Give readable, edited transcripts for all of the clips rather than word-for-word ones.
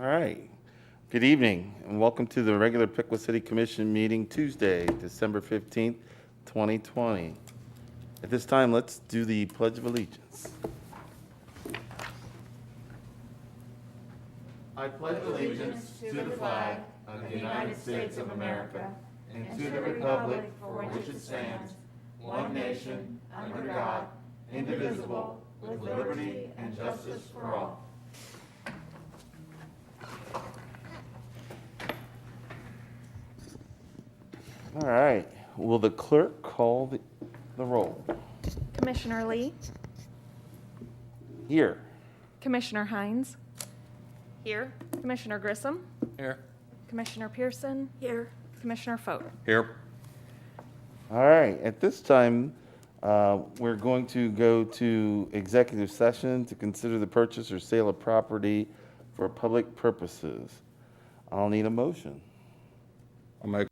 All right. Good evening, and welcome to the regular Piqua City Commission meeting Tuesday, December 15th, 2020. At this time, let's do the Pledge of Allegiance. I pledge allegiance to the flag of the United States of America and to the republic for which it stands, one nation, under God, indivisible, with liberty and justice for all. All right. Will the clerk call the roll? Commissioner Lee, Here. Commissioner Hines. Here. Commissioner Grissom. Here. Commissioner Pearson. Here. Commissioner Foat. Here. All right. At this time, we're going to go to executive session to consider the purchase or sale of property for public purposes. I'll need a motion. I'll make.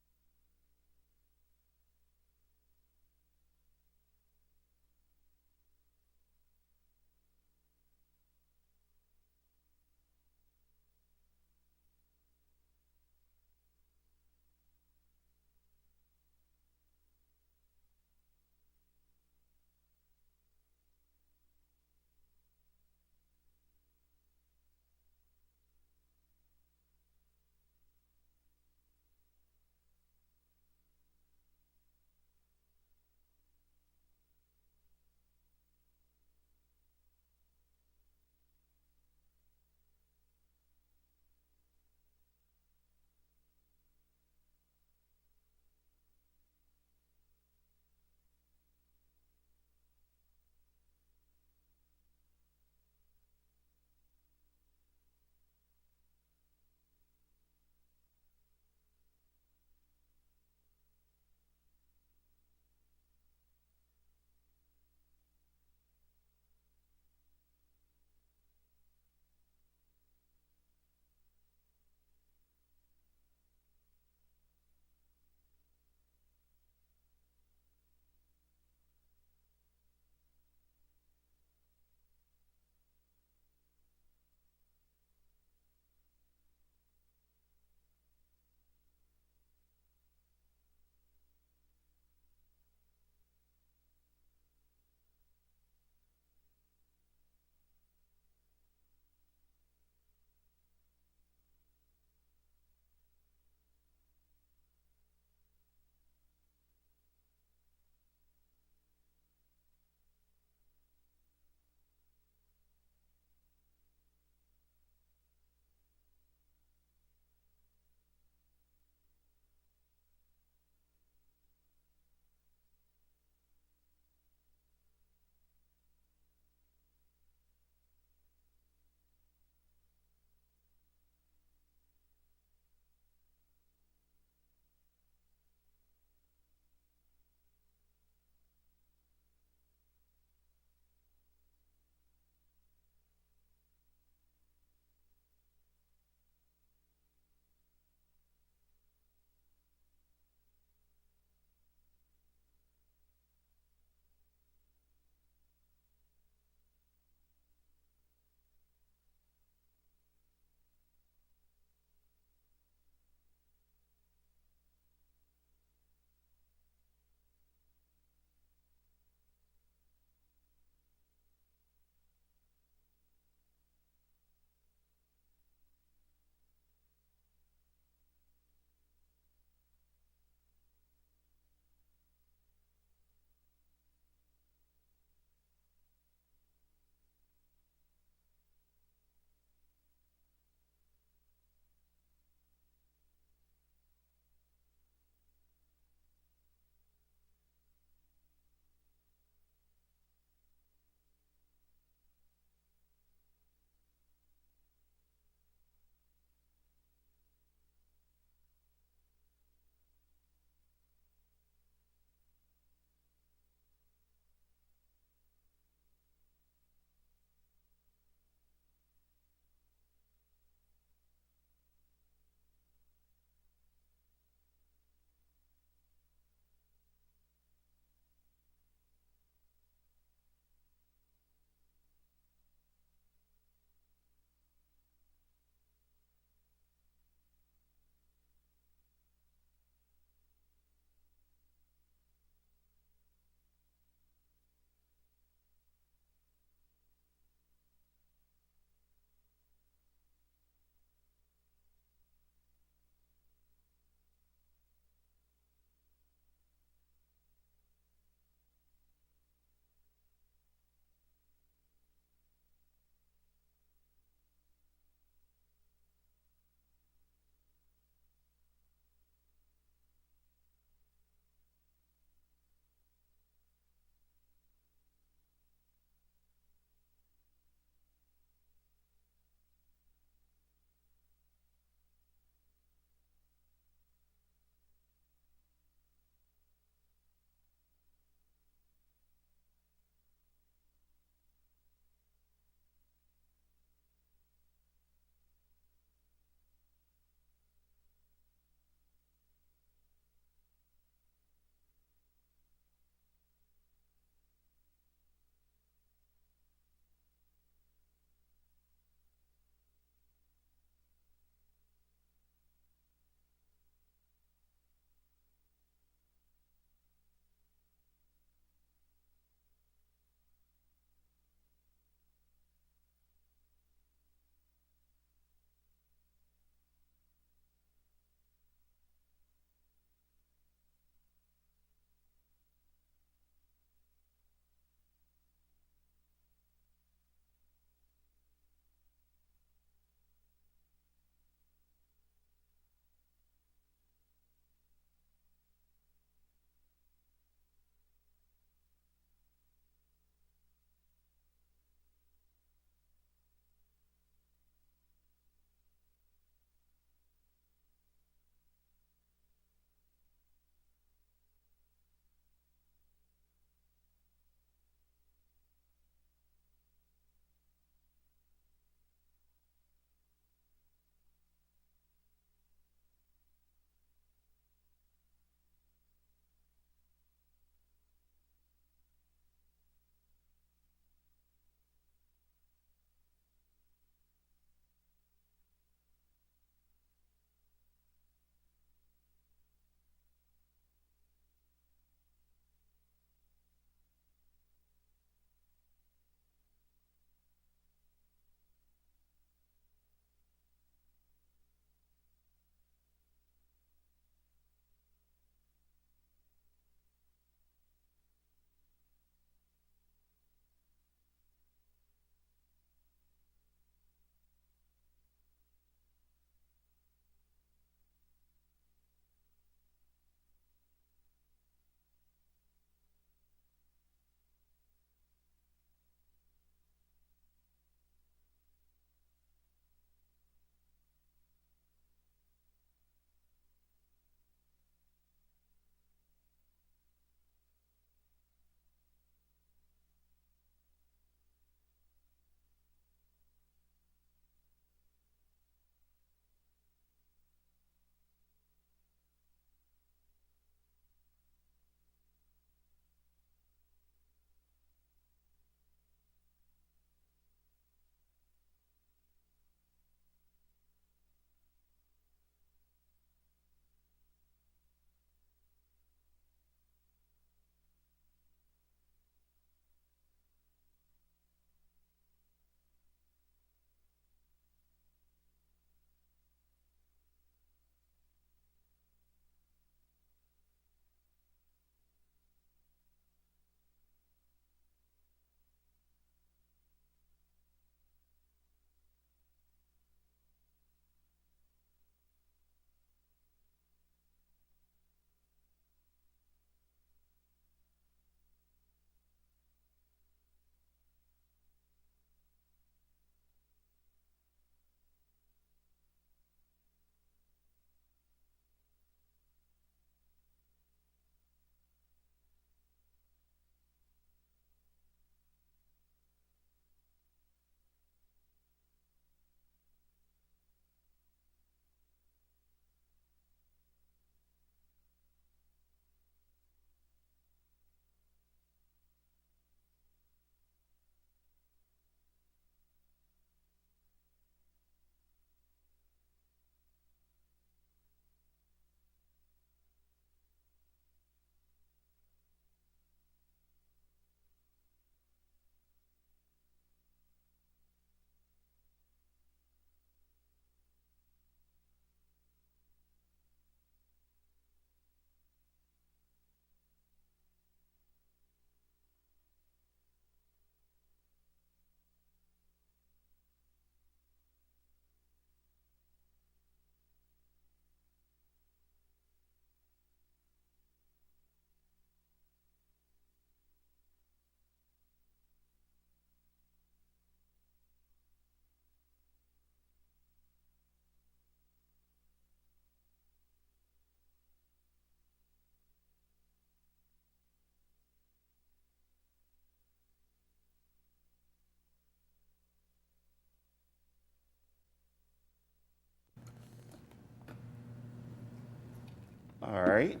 All right.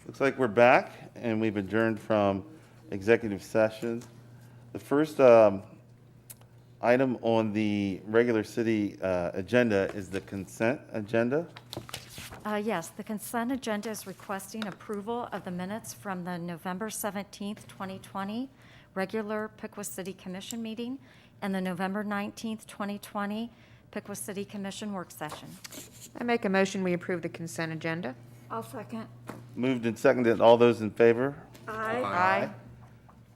Looks like we're back, and we've adjourned from executive session. The first item on the regular city agenda is the consent agenda. Yes, the consent agenda is requesting approval of the minutes from the November 17th, 2020 regular Piqua City Commission meeting and the November 19th, 2020 Piqua City Commission work session. I make a motion, we approve the consent agenda. I'll second. Moved and seconded. All those in favor? Aye.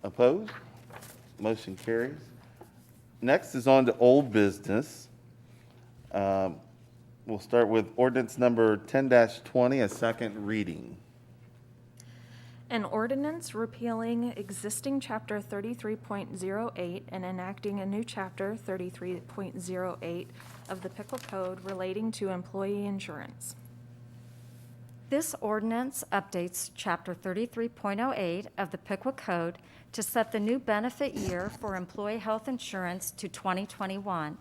Opposed? Motion carries. Next is on to old business. We'll start with ordinance number 10-20, a second reading. An ordinance repealing existing Chapter 33.08 and enacting a new Chapter 33.08 of the Piqua Code relating to employee insurance. This ordinance updates Chapter 33.08 of the Piqua Code to set the new benefit year for employee health insurance to 2021.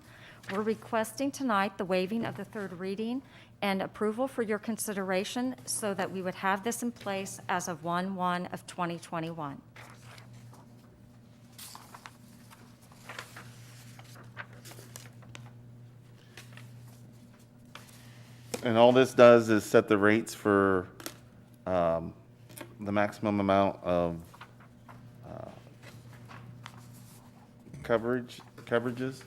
We're requesting tonight the waiving of the third reading and approval for your consideration so that we would have this in place as of 1/1 of 2021. And all this does is set the rates for the maximum amount of coverages.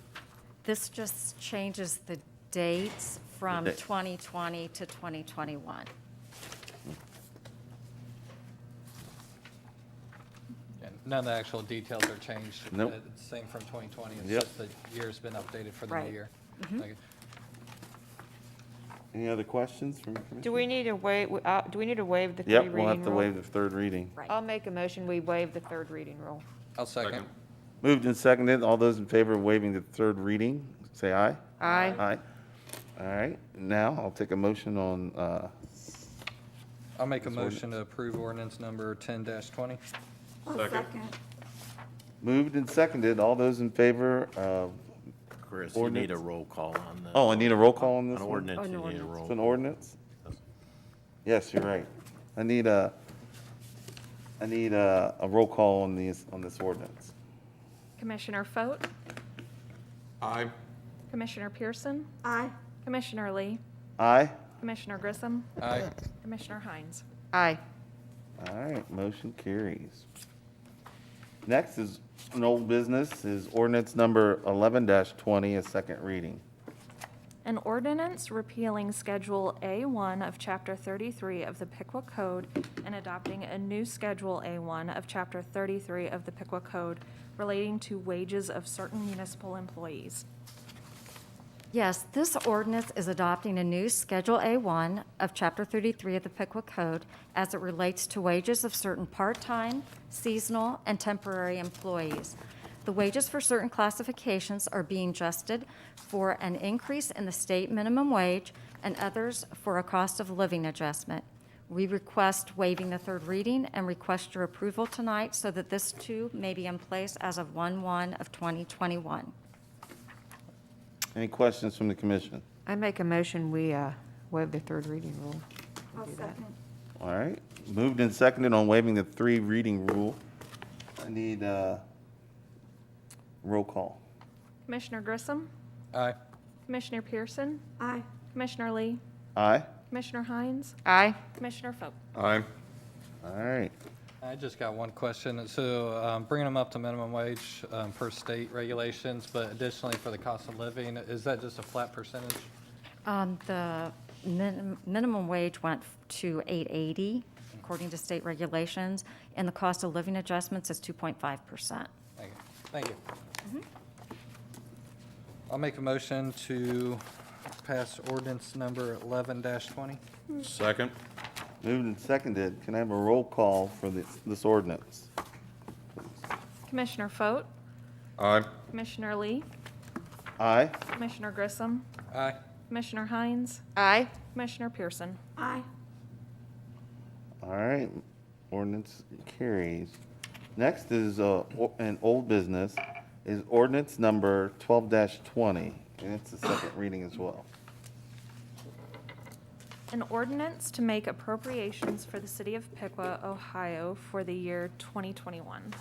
This just changes the dates from The date. 2020 to 2021. And none of the actual details are changed. Nope. It's the same from 2020. It's Yep. just the year's been updated for the Right. new year. Mhm. Okay. Any other questions from the commission? Do we need to waive, do we need to waive the Yep, three we'll have reading to rule? waive the third reading. Right. I'll make a motion, we waive the third reading rule. I'll second. Moved and seconded. All those in favor of waiving the third reading, say aye. Aye. Aye. All right, now I'll take a motion on, I'll make a This motion to approve ordinance number 10-20. moved and seconded. All those in favor of, Chris, you need a Ordinance. roll call on that. oh, I need a roll call on this An one? ordinance, an you need a ordinance. roll. It's an call. ordinance? Yes, you're right. I need a roll call on this ordinance. Commissioner Foat? Aye. Commissioner Pearson? Aye. Commissioner Lee? Aye? Commissioner Grissom? Aye. Commissioner Hines? Aye. All right, motion carries. Next is an old business, is ordinance number 11-20, a second reading. An ordinance repealing Schedule A1 of Chapter 33 of the Piqua Code and adopting a new Schedule A1 of Chapter 33 of the Piqua Code relating to wages of certain municipal employees. Yes, this ordinance is adopting a new Schedule A1 of Chapter 33 of the Piqua Code as it relates to wages of certain part-time, seasonal, and temporary employees. The wages for certain classifications are being adjusted for an increase in the state minimum wage and others for a cost of living adjustment. We request waiving the third reading and request your approval tonight so that this too may be in place as of 1/1 of 2021. Any questions from the commission? I make a motion, we waive the third reading rule. All right, moved and seconded on waiving the three reading rule. I need a roll call. Commissioner Grissom? Aye. Commissioner Pearson? Aye. Commissioner Lee? Aye? Commissioner Hines? Aye. Commissioner Foat? Aye. All right, I just got one question. So bringing them up to minimum wage per state regulations, but additionally for the cost of living, is that just a flat percentage? The minimum wage went to $8.80 according to state regulations, and the cost of living adjustments is 2.5%. Thank you. Thank you. I'll make a motion to pass ordinance number 11-20. Second. moved and seconded. Can I have a roll call for this ordinance? Commissioner Foat? Aye. Commissioner Lee? Aye? Commissioner Grissom? Aye. Commissioner Hines? Aye. Commissioner Pearson? All right, ordinance carries. Next is an old business, is ordinance number 12-20, and it's the second reading as well. An ordinance to make appropriations for the city of Piqua, Ohio for the year 2021.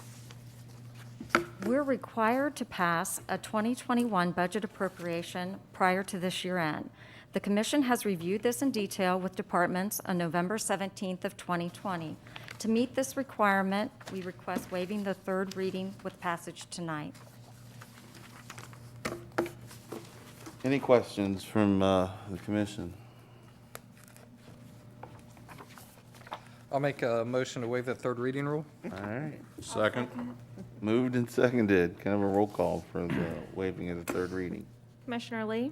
We're required to pass a 2021 budget appropriation prior to this year end. The commission has reviewed this in detail with departments on November 17th of 2020. To meet this requirement, we request waiving the third reading with passage tonight. Any questions from the commission? I'll make a motion to waive the third reading rule. All right. Second. Moved and seconded. Can I have a roll call for the waiving of the third reading? Commissioner Lee,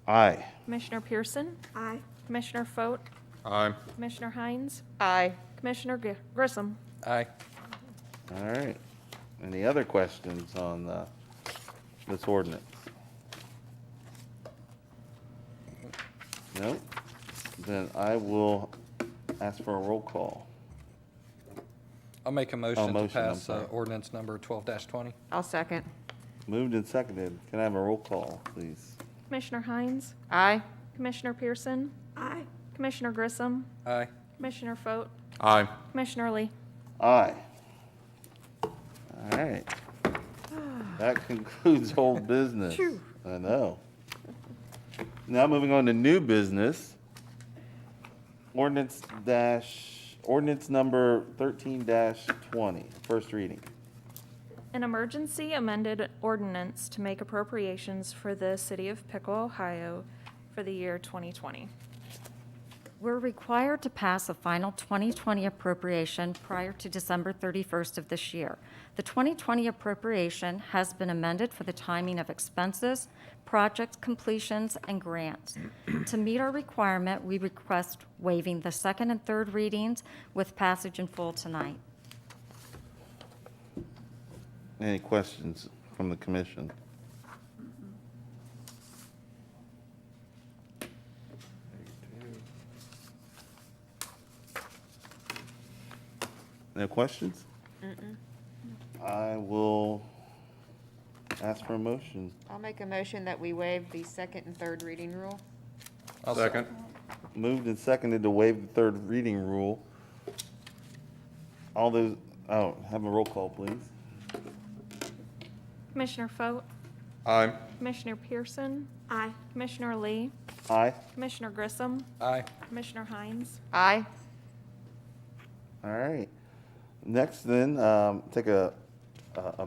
Aye. Commissioner Pearson. Aye. Commissioner Foat, Aye. Commissioner Hines, Aye. Commissioner Grissom. Aye. All right. Any other questions on this ordinance? No? Then I will ask for a roll call. I'll make a motion to motion, I'm pass sorry. ordinance number 12-20. I'll second. Moved and seconded. Can I have a roll call, please? Commissioner Hines, Aye. Commissioner Pearson. Aye. Commissioner Grissom, Aye. Commissioner Foat, Aye. Commissioner Lee. Aye. All right. That concludes old business. I know. Now moving on to new business. Ordinance number 13-20, first reading. An emergency amended ordinance to make appropriations for the city of Piqua, Ohio for the year 2020. We're required to pass a final 2020 appropriation prior to December 31st of this year. The 2020 appropriation has been amended for the timing of expenses, project completions, and grants. To meet our requirement, we request waiving the second and third readings with passage in full tonight. Any questions from the commission? No questions? I will ask for a motion. I'll make a motion that we waive the second and third reading rule. I'll Second. Moved and seconded to waive the third reading rule. All those, have a roll call, please. Commissioner Foat, Aye. Commissioner Pearson. Aye. Commissioner Lee, Aye. Commissioner Grissom, Aye. Commissioner Hines. Aye. All right. Next then, take a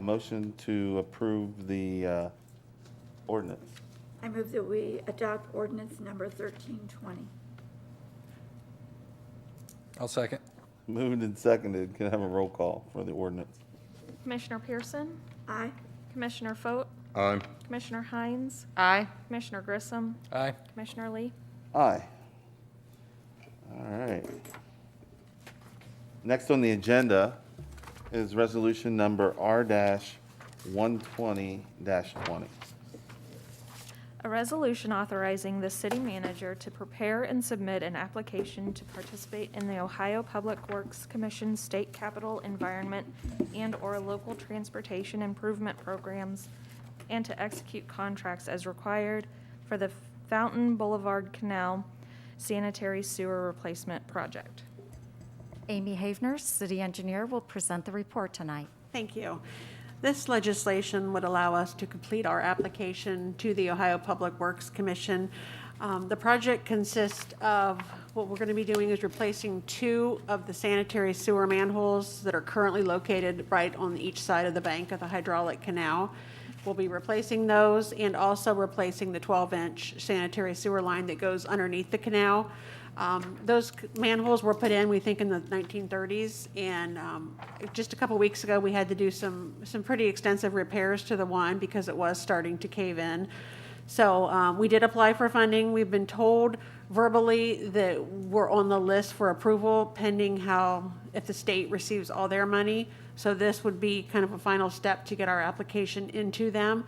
motion to approve the ordinance. I move that we adopt ordinance number 1320. I'll second. Moved and seconded. Can I have a roll call for the ordinance? Commissioner Pearson, Aye. Commissioner Foat, Aye. Commissioner Hines, Aye. Commissioner Grissom, Aye. Commissioner Lee. Aye. All right. Next on the agenda is resolution number R-120-20. A resolution authorizing the city manager to prepare and submit an application to participate in the Ohio Public Works Commission State Capital Environment and/or local transportation improvement programs, and to execute contracts as required for the Fountain Boulevard Canal sanitary sewer replacement project. Amy Havner, city engineer, will present the report tonight. Thank you. This legislation would allow us to complete our application to the Ohio Public Works Commission. The project consists of, what we're going to be doing is replacing 2 of the sanitary sewer manholes that are currently located right on each side of the bank of the hydraulic canal. We'll be replacing those and also replacing the 12-inch sanitary sewer line that goes underneath the canal. Those manholes were put in, we think, in the 1930s, and just a couple weeks ago, we had to do some pretty extensive repairs to the one because it was starting to cave in. So we did apply for funding. We've been told verbally that we're on the list for approval pending if the state receives all their money. So this would be kind of a final step to get our application into them.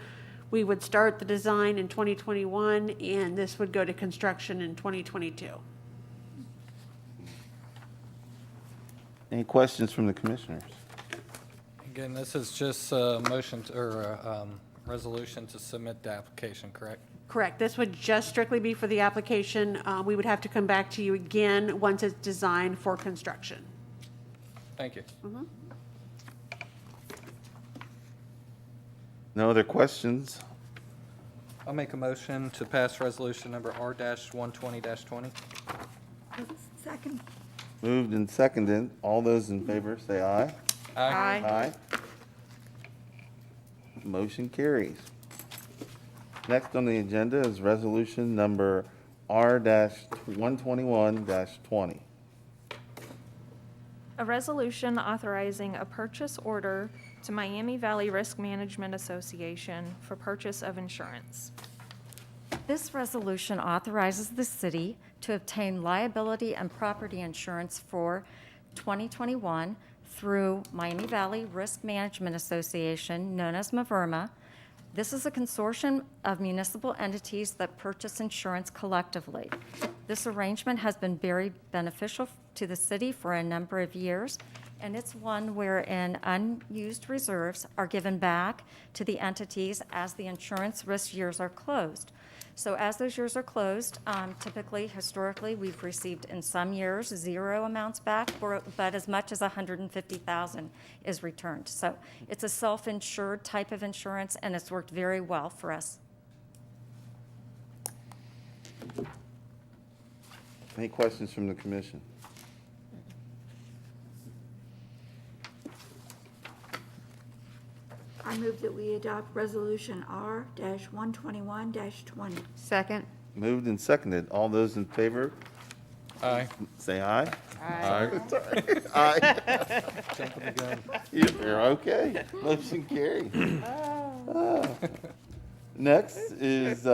We would start the design in 2021, and this would go to construction in 2022. Any questions from the commissioners? Again, this is just a motion or a resolution to submit the application, correct? Correct. This would just strictly be for the application. We would have to come back to you again once it's designed for construction. Thank you. No other questions? I'll make a motion to pass resolution number R-120-20. Second. Moved and seconded. All those in favor say aye. Aye. Motion carries. Next on the agenda is resolution number R-121-20. A resolution authorizing a purchase order to Miami Valley Risk Management Association for purchase of insurance. This resolution authorizes the city to obtain liability and property insurance for 2021 through Miami Valley Risk Management Association, known as MVRMA. This is a consortium of municipal entities that purchase insurance collectively. This arrangement has been very beneficial to the city for a number of years, and it's one wherein unused reserves are given back to the entities as the insurance risk years are closed. So as those years are closed, typically, historically, we've received in some years 0 amounts back, but as much as $150,000 is returned. So it's a self-insured type of insurance, and it's worked very well for us. Any questions from the commission? I move that we adopt resolution R-121-20. Second. Moved and seconded. All those in favor Aye. say aye. Aye. Aye. Jumping the gun. You're okay. Motion carried. Next is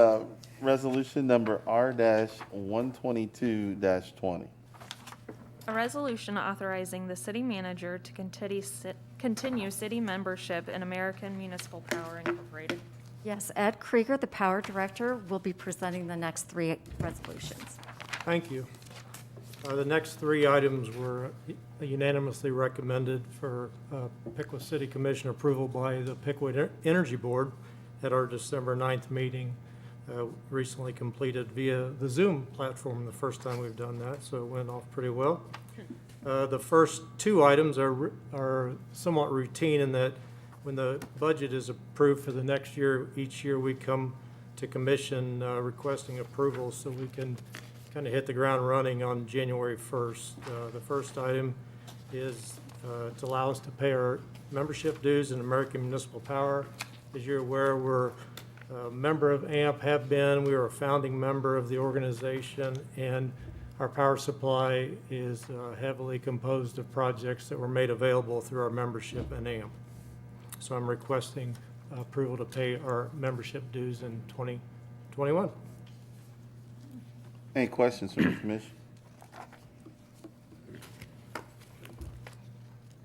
resolution number R-122-20. A resolution authorizing the city manager to continue city membership in American Municipal Power Incorporated. Yes, Ed Krieger, the Power Director, will be presenting the next 3 resolutions. Thank you. The next 3 items were unanimously recommended for Piqua City Commission approval by the Piqua Energy Board at our December 9th meeting, recently completed via the Zoom platform, the first time we've done that, so it went off pretty well. The first 2 items are somewhat routine in that when the budget is approved for the next year, each year we come to commission requesting approval so we can kind of hit the ground running on January 1st. The first item is to allow us to pay our membership dues in American Municipal Power. As you're aware, we're a member of AMP, have been. We are a founding member of the organization, and our power supply is heavily composed of projects that were made available through our membership in AMP. So I'm requesting approval to pay our membership dues in 2021. Any questions from the commission?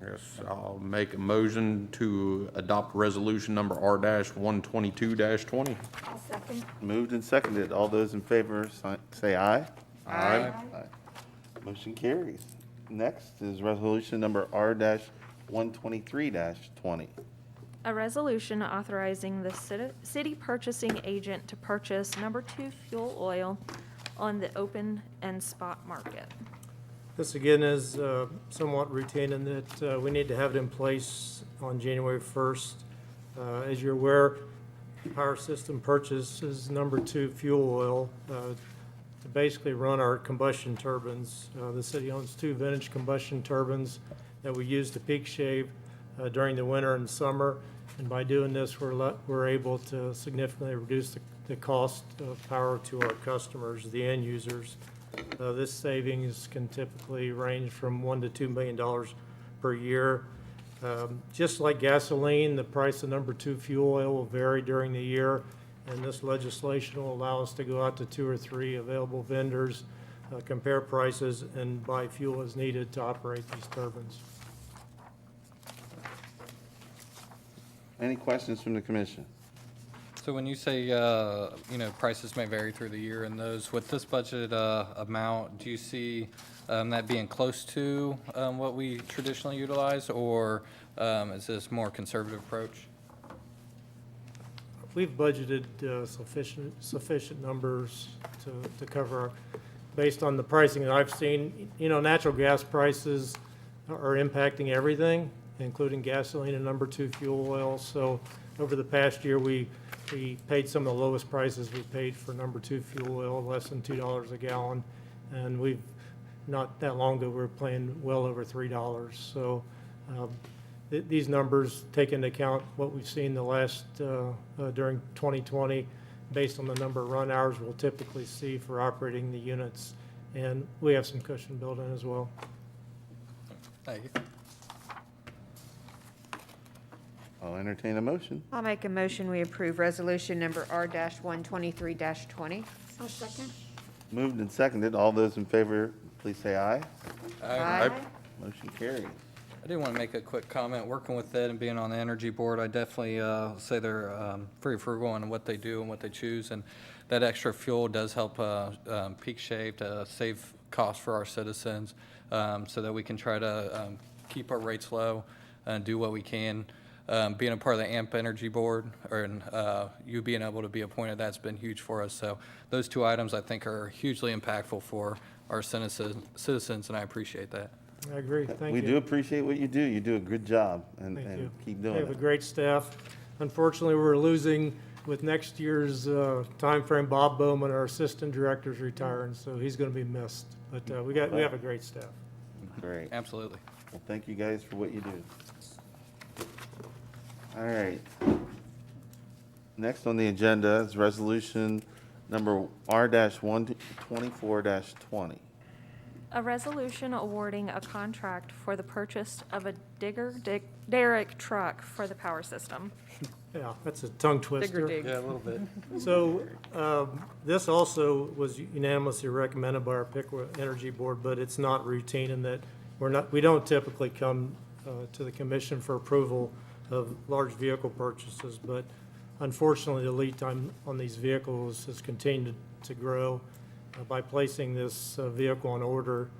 Yes, I'll make a motion to adopt resolution number R-122-20. I'll second. Moved and seconded. All those in favor say aye. Aye. Motion carries. Next is resolution number R-123-20. A resolution authorizing the city purchasing agent to purchase number 2 fuel oil on the open and spot market. This again is somewhat routine in that we need to have it in place on January 1st. As you're aware, the power system purchases number 2 fuel oil to basically run our combustion turbines. The city owns 2 vintage combustion turbines that we use to peak shave during the winter and summer. And by doing this, we're able to significantly reduce the cost of power to our customers, the end users. This savings can typically range from $1 to $2 million per year. Just like gasoline, the price of number 2 fuel oil will vary during the year, and this legislation will allow us to go out to 2 or 3 available vendors, compare prices, and buy fuel as needed to operate these turbines. Any questions from the commission? So when you say, prices may vary through the year and those, with this budget amount, do you see that being close to what we traditionally utilize, or is this more conservative approach? we've budgeted sufficient numbers to cover, based on the pricing that I've seen. You know, natural gas prices are impacting everything, including gasoline and number two fuel oil. So over the past year, we paid some of the lowest prices we paid for number two fuel oil, less than $2 a gallon. And we've, not that long ago, we were paying well over $3. So these numbers take into account what we've seen the last, during 2020, based on the number of run hours we'll typically see for operating the units. And we have some cushion built in as well. Thank you. I'll entertain a motion. I'll make a motion, we approve resolution number R-123-20. I'll second. Moved and seconded. All those in favor, please say aye. Aye. Motion carries. I do want to make a quick comment. Working with Ed and being on the energy board, I definitely say they're very frugal in what they do and what they choose, and that extra fuel does help peak shave to save costs for our citizens, so that we can try to keep our rates low and do what we can. Being a part of the AMP Energy Board, and you being able to be appointed, that's been huge for us. So those two items, I think, are hugely impactful for our citizens, and I appreciate that. I agree. Thank We you. do appreciate what you do. You do a good job, and Thank you. keep We doing have a it. great staff. Unfortunately, we're losing with next year's timeframe. Bob Bowman, our assistant director, is retiring, so he's going to be missed. But we have a great staff. Great. Absolutely. Well, thank you guys for what you do. All right. Next on the agenda is resolution number R-124-20. A resolution awarding a contract for the purchase of a derrick truck for the power system. Yeah, that's a tongue twister. Digger dig. Yeah, a little bit. So this also was unanimously recommended by our Piqua Energy Board, but it's not routine in that we don't typically come to the commission for approval of large vehicle purchases, but unfortunately, the lead time on these vehicles has continued to grow. By placing this vehicle on order,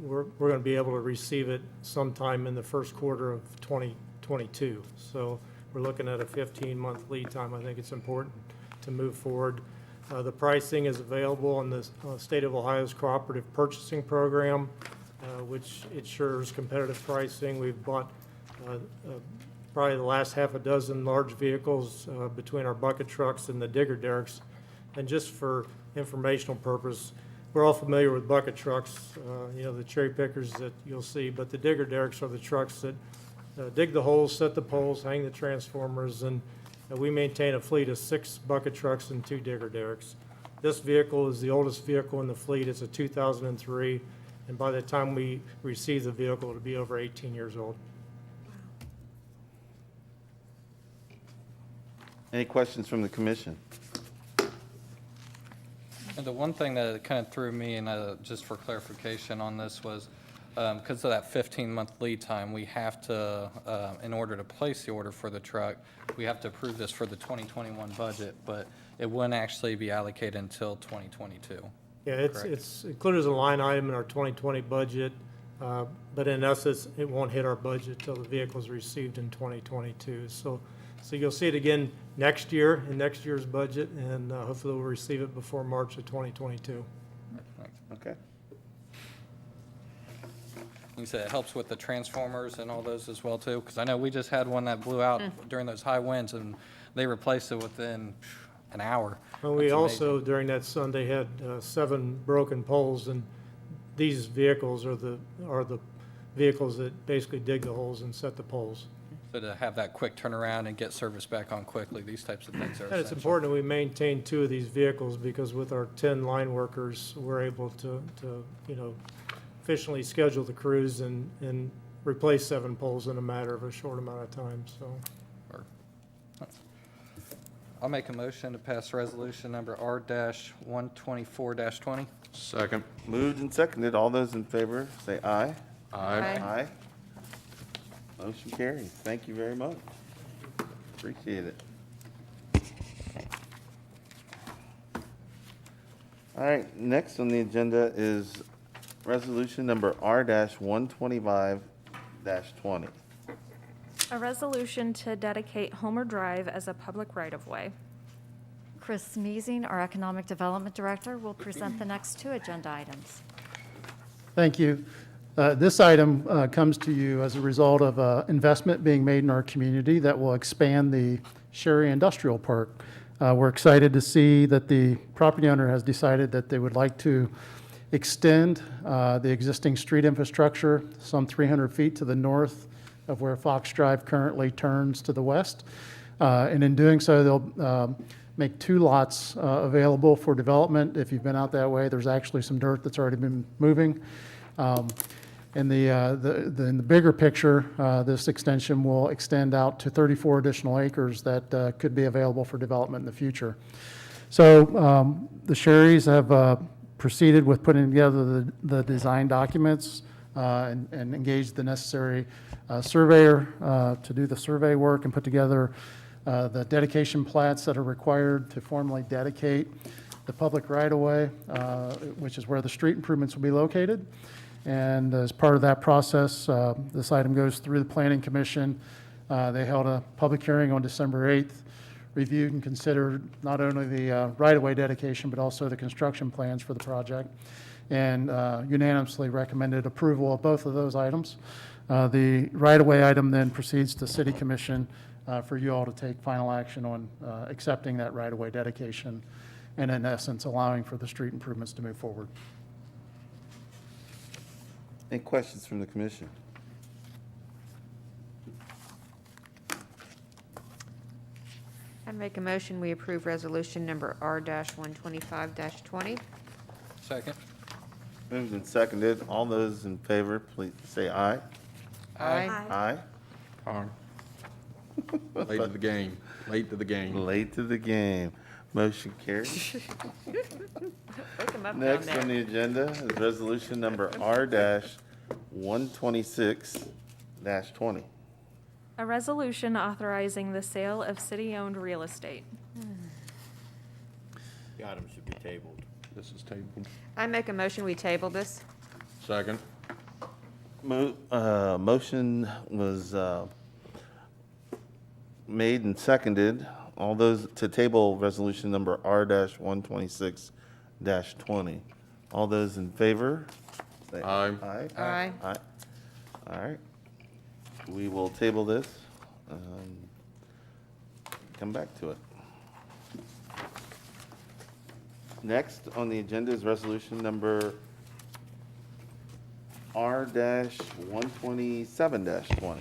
we're going to be able to receive it sometime in the first quarter of 2022. So we're looking at a 15-month lead time. I think it's important to move forward. The pricing is available in the State of Ohio's Cooperative Purchasing Program, which ensures competitive pricing. We've bought probably the last half a dozen large vehicles between our bucket trucks and the digger derricks. And just for informational purpose, we're all familiar with bucket trucks, you know, the cherry pickers that you'll see, but the digger derricks are the trucks that dig the holes, set the poles, hang the transformers, and we maintain a fleet of 6 bucket trucks and 2 digger derricks. This vehicle is the oldest vehicle in the fleet. It's a 2003, and by the time we receive the vehicle, it'll be over 18 years old. Any questions from the commission? And the one thing that kind of threw me, and just for clarification on this, was because of that 15-month lead time, we have to, in order to place the order for the truck, we have to approve this for the 2021 budget, but it wouldn't actually be allocated until 2022. Yeah, Correct. it's included as a line item in our 2020 budget, but in essence, it won't hit our budget till the vehicle's received in 2022. So you'll see it again next year, in next year's budget, and hopefully we'll receive it before March of 2022. Okay. You said it helps with the transformers and all those as well, too? Because I know we just had one that blew out during those high winds, and they replaced it within an hour. And we That's also, during that Sunday, had 7 broken poles, and these vehicles are the vehicles that basically dig the holes and set the poles. So to have that quick turnaround and get service back on quickly, these types of things are And it's essential. important that we maintain 2 of these vehicles, because with our 10 line workers, we're able to you know, efficiently schedule the crews and replace 7 poles in a matter of a short amount of time, so. I'll make a motion to pass resolution number R-124-20. Second. Moved and seconded. All those in favor, say aye. Aye. Aye. Motion carries. Thank you very much. Appreciate it. All right, next on the agenda is resolution number R-125-20. A resolution to dedicate Homer Drive as a public right-of-way. Chris Measing, our Economic Development Director, will present the next two agenda items. Thank you. This item comes to you as a result of investment being made in our community that will expand the Sherry Industrial Park. We're excited to see that the property owner has decided that they would like to extend the existing street infrastructure some 300 feet to the north of where Fox Drive currently turns to the west. And in doing so, they'll make two lots available for development. If you've been out that way, there's actually some dirt that's already been moving. In the bigger picture, this extension will extend out to 34 additional acres that could be available for development in the future. So the Sherrys have proceeded with putting together the design documents and engaged the necessary surveyor to do the survey work and put together the dedication plats that are required to formally dedicate the public right-of-way, which is where the street improvements will be located. And as part of that process, this item goes through the Planning Commission. They held a public hearing on December 8th, reviewed and considered not only the right-of-way dedication, but also the construction plans for the project, and unanimously recommended approval of both of those items. The right-of-way item then proceeds to City Commission for you all to take final action on accepting that right-of-way dedication and in essence allowing for the street improvements to move forward. Any questions from the commission? I make a motion, we approve resolution number R-125-20. Second. Moved and seconded. All those in favor, please say aye. Aye. Darn. Late to the game, late to the game. Late to the game. Motion carries. Wake 'em up down Next there. on the agenda is resolution number R-126-20. A resolution authorizing the sale of city-owned real estate. The item should be tabled. This is tabled. I make a motion, we table this. Second. Motion was made and seconded. All those to table resolution number R-126-20. All those in favor? Say Aye. Aye. Aye. Aye. All right. We will table this. Come back to it. Next on the agenda is resolution number R-127-20.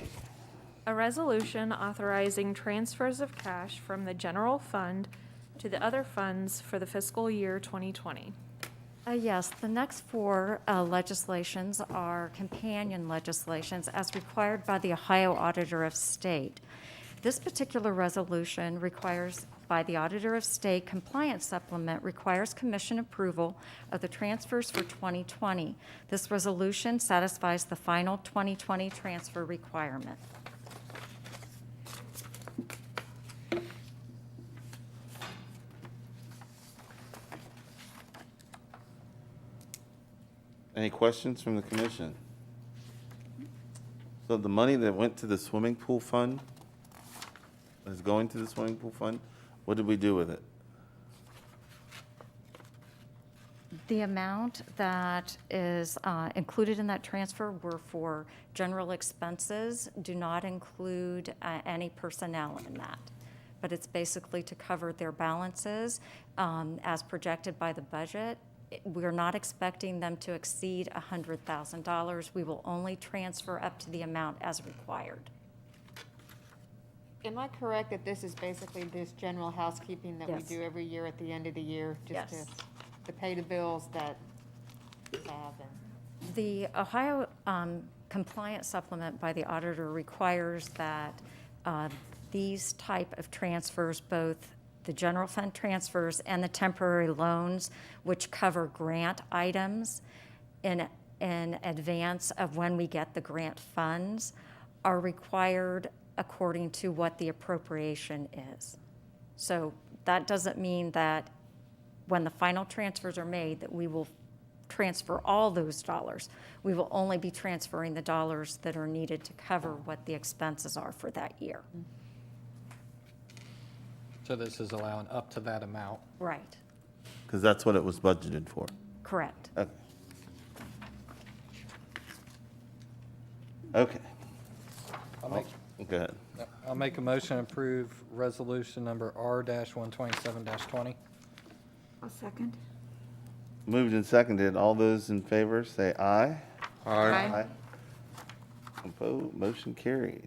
A resolution authorizing transfers of cash from the general fund to the other funds for the fiscal year 2020. Yes, the next four legislations are companion legislations as required by the Ohio Auditor of State. This particular resolution requires, by the Auditor of State compliance supplement, requires commission approval of the transfers for 2020. This resolution satisfies the final 2020 transfer requirement. Any questions from the commission? So the money that went to the swimming pool fund is going to the swimming pool fund? What did we do with it? The amount that is included in that transfer were for general expenses, do not include any personnel in that. But it's basically to cover their balances as projected by the budget. We're not expecting them to exceed $100,000. We will only transfer up to the amount as required. Am I correct that this is basically this general housekeeping that we Yes. do every year at the end of the year? Yes. Just to pay the bills that we have and. The Ohio compliance supplement by the auditor requires that these type of transfers, both the general fund transfers and the temporary loans, which cover grant items in advance of when we get the grant funds, are required according to what the appropriation is. So that doesn't mean that when the final transfers are made, that we will transfer all those dollars. We will only be transferring the dollars that are needed to cover what the expenses are for that year. So this is allowing up to that amount. Right, Because that's what it was budgeted for. correct. Okay. Okay. Go ahead. I'll make a motion to approve resolution number R-127-20. I'll second. Moved and seconded. All those in favor say aye. Aye. Opposed, motion carries.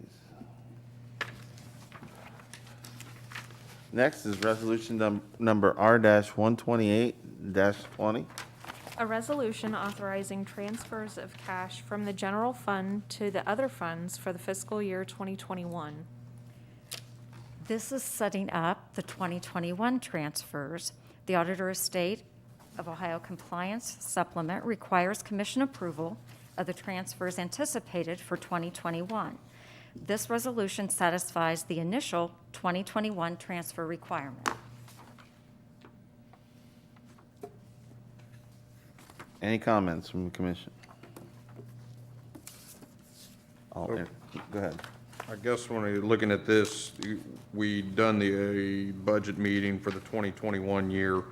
Next is resolution number R-128-20. A resolution authorizing transfers of cash from the general fund to the other funds for the fiscal year 2021. This is setting up the 2021 transfers. The Auditor of State of Ohio Compliance Supplement requires commission approval of the transfers anticipated for 2021. This resolution satisfies the initial 2021 transfer requirement. Any comments from the commission? Go ahead. I guess when you're looking at this, we done the budget meeting for the 2021 year.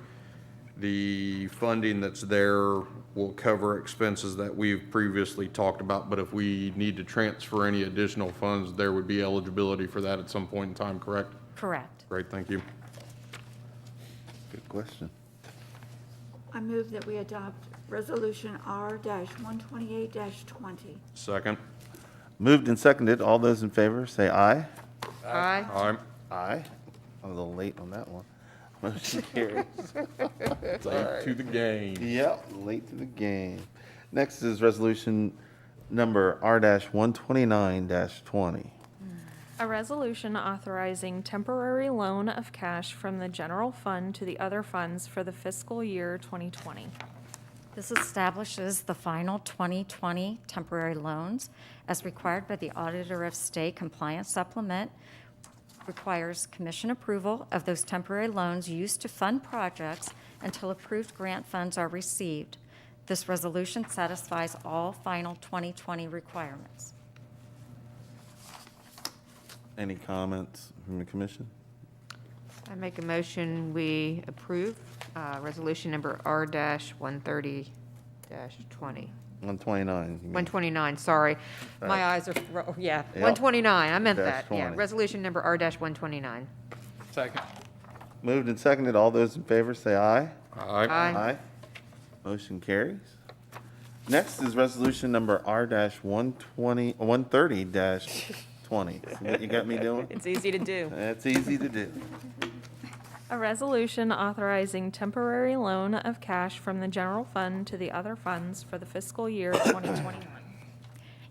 The funding that's there will cover expenses that we've previously talked about, but if we need to transfer any additional funds, there would be eligibility for that at some point in time, correct? Correct. Great, thank you. Good question. I move that we adopt Resolution R-128-20. Second. Moved and seconded. All those in favor say aye. Aye. Aye. Aye. I'm a little late on that one. Motion carries. Late to the game. Yep, late to the game. Next is resolution number R-129-20. A resolution authorizing temporary loan of cash from the general fund to the other funds for the fiscal year 2020. This establishes the final 2020 temporary loans as required by the Auditor of State Compliance Supplement, requires commission approval of those temporary loans used to fund projects until approved grant funds are received. This resolution satisfies all final 2020 requirements. Any comments from the commission? I make a motion, we approve resolution number R-130-20. 129. you mean. 129, sorry. My Right. eyes are, yeah, Yep. 129, I meant Dash that, yeah. 20. Resolution number R-129. Second. Moved and seconded. All those in favor say aye. Aye. Aye. Motion carries. Next is resolution number R-130-20. See what you got me doing? It's easy to do. That's easy to do. A resolution authorizing temporary loan of cash from the general fund to the other funds for the fiscal year 2021.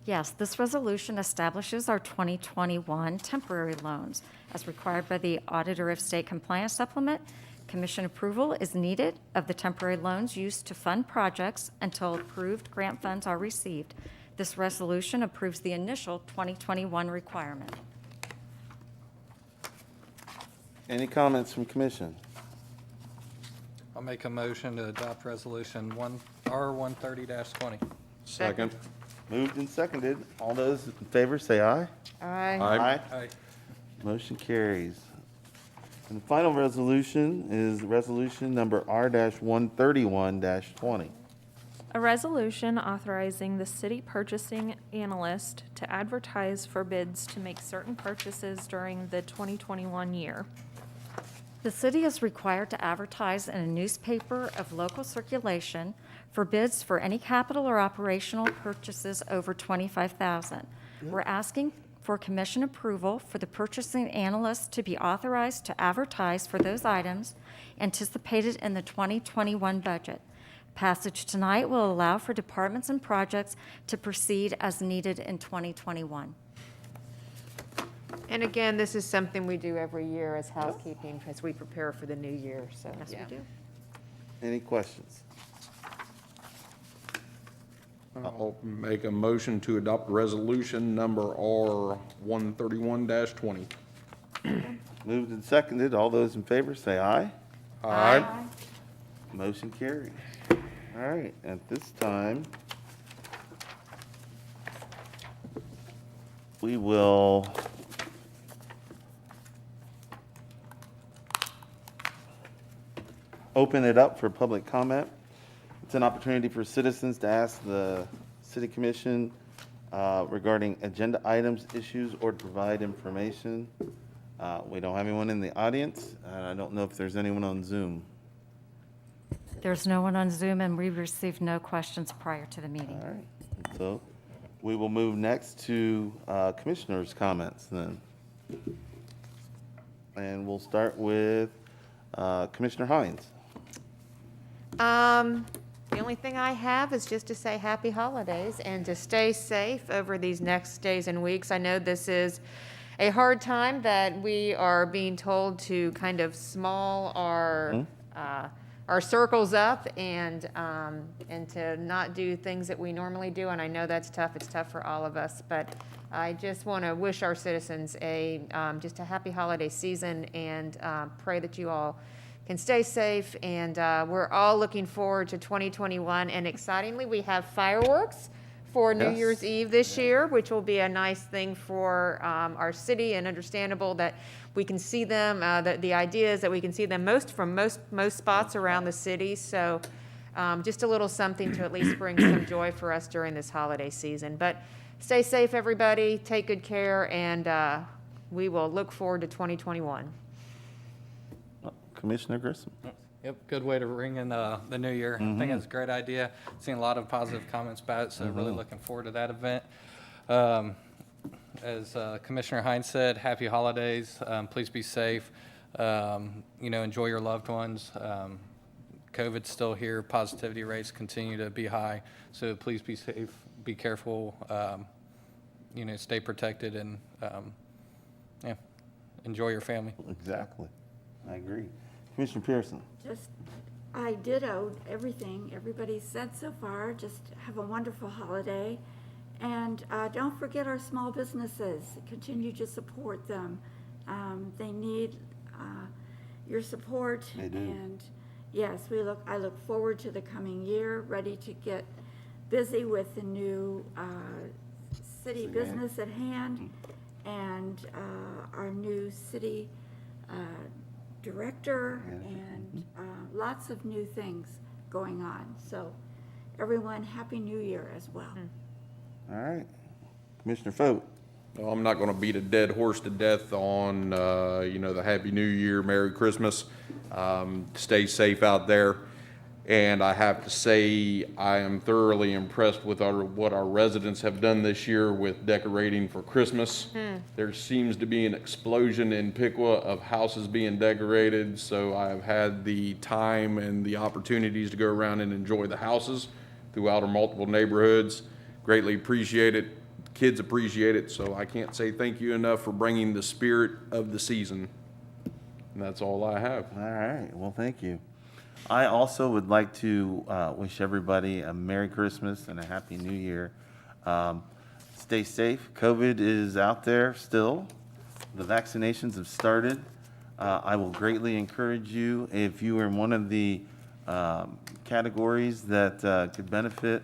Yes, this resolution establishes our 2021 temporary loans. As required by the Auditor of State Compliance Supplement, commission approval is needed of the temporary loans used to fund projects until approved grant funds are received. This resolution approves the initial 2021 requirement. Any comments from commission? I'll make a motion to adopt resolution R-130-20. Second. Moved and seconded. All those in favor say aye. Aye. Aye. Motion carries. And the final resolution is resolution number R-131-20. A resolution authorizing the city purchasing analyst to advertise for bids to make certain purchases during the 2021 year. The city is required to advertise in a newspaper of local circulation for bids for any capital or operational purchases over $25,000. We're asking for commission approval for the purchasing analyst to be authorized to advertise for those items anticipated in the 2021 budget. Passage tonight will allow for departments and projects to proceed as needed in 2021. And again, this is something we do every year as housekeeping as we prepare for the new year, so. Yes, yeah. we do. Any questions? I'll make a motion to adopt resolution number R-131-20. Moved and seconded. All those in favor say aye. Aye. Motion carries. All right, at this time, we will open it up for public comment. It's an opportunity for citizens to ask the city commission regarding agenda items, issues, or to provide information. We don't have anyone in the audience. I don't know if there's anyone on Zoom. There's no one on Zoom, and we received no questions prior to the meeting. All right, so we will move next to commissioners' comments then. And we'll start with Commissioner Hines. The only thing I have is just to say happy holidays and to stay safe over these next days and weeks. I know this is a hard time that we are being told to kind of small our circles up and to not do things that we normally do. And I know that's tough. It's tough for all of us. But I just want to wish our citizens just a happy holiday season and pray that you all can stay safe. And we're all looking forward to 2021. And excitingly, we have fireworks for New Yes. Year's Eve this year, which will be a nice thing for our city, and understandable that we can see them. The idea is that we can see them from most spots around the city. So just a little something to at least bring some joy for us during this holiday season. But stay safe, everybody. Take good care, and we will look forward to 2021. Commissioner Grissom. Yep, good way to ring in the new year. I think it's a great idea. Seen a lot of positive comments about it, so really looking forward to that event. As Commissioner Hines said, happy holidays. Please be safe. Enjoy your loved ones. COVID's still here. Positivity rates continue to be high, so please be safe. Be careful. Stay protected, and enjoy your family. Exactly. I agree. Commissioner Pearson. Just, I ditto everything everybody said so far. Just have a wonderful holiday. And don't forget our small businesses. Continue to support them. They need your support. They do. And yes, I look forward to the coming year, ready to get busy with the new city business at hand and our new city director and lots of new things going on. So everyone, Happy New Year as well. All right. Commissioner Foat. Well, I'm not going to beat a dead horse to death on, the Happy New Year, Merry Christmas. Stay safe out there. And I have to say, I am thoroughly impressed with what our residents have done this year with decorating for Christmas. There seems to be an explosion in Piqua of houses being decorated, so I have had the time and the opportunities to go around and enjoy the houses throughout our multiple neighborhoods. Greatly appreciate it. Kids appreciate it, so I can't say thank you enough for bringing the spirit of the season. And that's all I have. All right. Well, thank you. I also would like to wish everybody a Merry Christmas and a Happy New Year. Stay safe. COVID is out there still. The vaccinations have started. I will greatly encourage you, if you are in one of the categories that could benefit,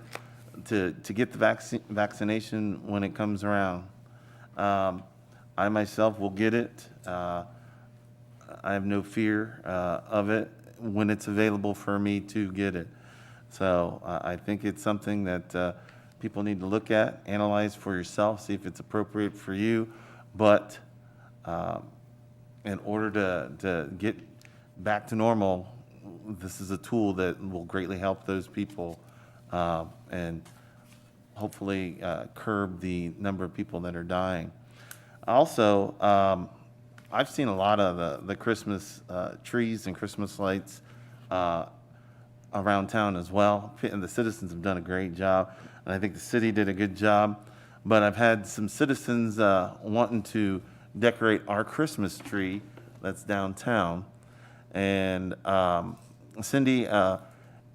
to get the vaccination when it comes around. I myself will get it. I have no fear of it when it's available for me to get it. So I think it's something that people need to look at, analyze for yourself, see if it's appropriate for you. But in order to get back to normal, this is a tool that will greatly help those people and hopefully curb the number of people that are dying. Also, I've seen a lot of the Christmas trees and Christmas lights around town as well. And the citizens have done a great job, and I think the city did a good job. But I've had some citizens wanting to decorate our Christmas tree that's downtown. And Cindy,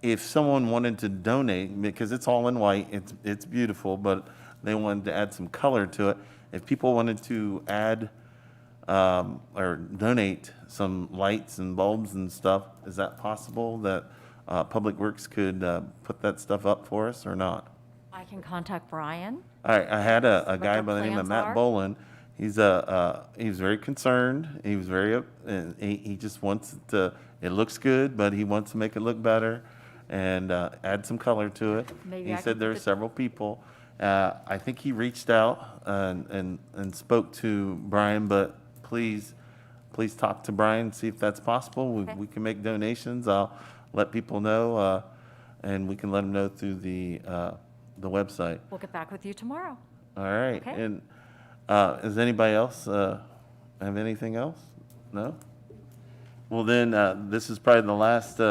if someone wanted to donate, because it's all in white, it's beautiful, but they wanted to add some color to it. If people wanted to add or donate some lights and bulbs and stuff, is that possible that Public Works could put that stuff up for us or not. I can contact Brian. I had a What guy their by the name of plans Matt are? Boland. He was very concerned. He was very, and he just wants to, it looks good, but he wants to make it look better and add some color to it. Maybe He I can said there put are the- several people. I think he reached out and spoke to Brian, but please talk to Brian, see if that's possible. Okay. We can make donations. I'll let people know, and we can let them know through the website. We'll get back with you tomorrow. All right. Okay. And does anybody else have anything else? No? Well, then, this is probably the last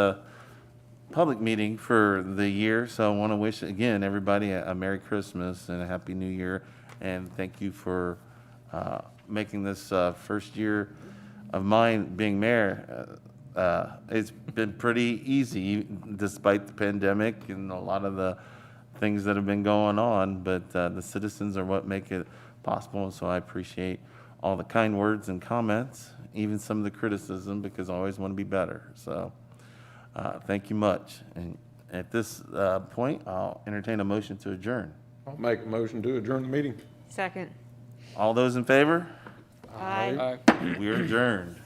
public meeting for the year, so I want to wish, again, everybody a Merry Christmas and a Happy New Year, and thank you for making this first year of mine being mayor. It's been pretty easy despite the pandemic and a lot of the things that have been going on, but the citizens are what make it possible, and so I appreciate all the kind words and comments, even some of the criticism, because I always want to be better. So thank you much. And at this point, I'll entertain a motion to adjourn. I'll make a motion to adjourn the meeting. Second. All those in favor? Aye. All right. We are adjourned.